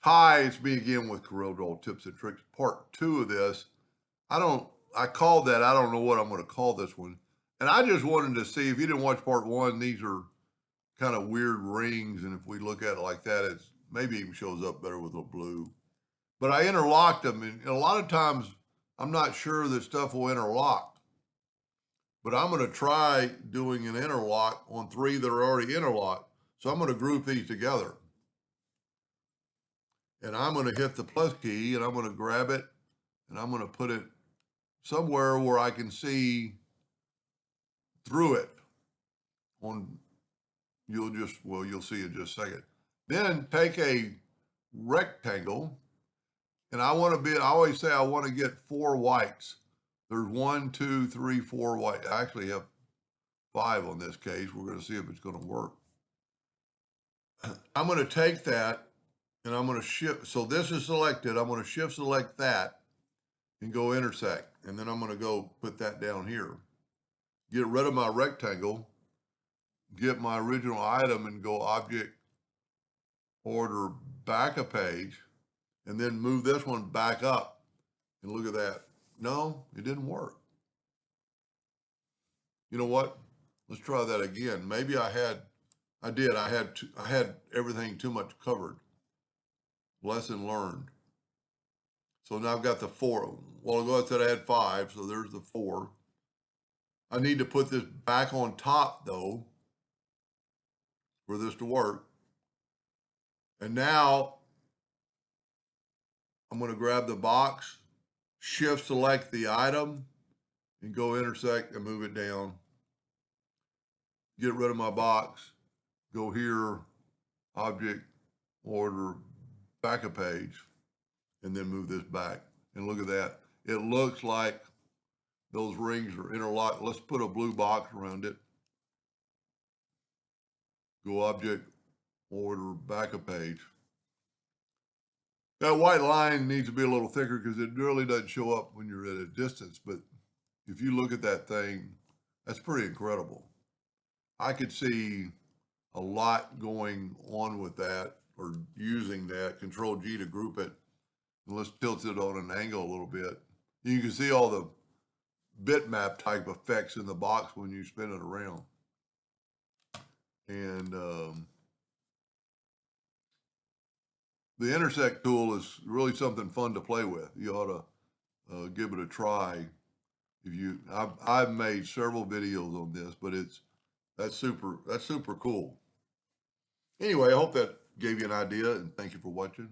Hi, it's me again with Corel Draw Tips and Tricks, part 2 of this. I called that, I don't know what I'm going to call this one. And I just wanted to see, if you didn't watch part 1, these are kind of weird rings. And if we look at it like that, it's maybe even shows up better with a blue. But I interlocked them. And a lot of times, I'm not sure that stuff will interlock. But I'm going to try doing an interlock on 3 that are already interlocked. So I'm going to group these together. And I'm going to hit the plus key and I'm going to grab it and I'm going to put it somewhere where I can see through it on, you'll see in just a second. Then take a rectangle and I always say I want to get 4 whites. There's 1, 2, 3, 4 white. I actually have 5 on this case. We're going to see if it's going to work. I'm going to take that and I'm going to shift. So this is selected. I'm going to shift select that and go intersect. And then I'm going to go put that down here. Get rid of my rectangle, get my original item and go object, order back a page, and then move this one back up. And look at that. No, it didn't work. You know what? Let's try that again. Maybe I had everything too much covered. Lesson learned. So now I've got the 4. Well ago I said I had 5, so there's the 4. I need to put this back on top though for this to work. And now I'm going to grab the box, shift select the item, and go intersect and move it down. Get rid of my box, go here, object, order, back a page, and then move this back. And look at that. It looks like those rings are interlocked. Let's put a blue box around it. Go object, order, back a page. That white line needs to be a little thicker because it really doesn't show up when you're at a distance. But if you look at that thing, that's pretty incredible. I could see a lot going on with that or using that. Control G to group it. And let's tilt it on an angle a little bit. You can see all the bitmap type effects in the box when you spin it around. And the intersect tool is really something fun to play with. You ought to give it a try. I've made several videos on this, but that's super cool. Anyway, I hope that gave you an idea, and thank you for watching.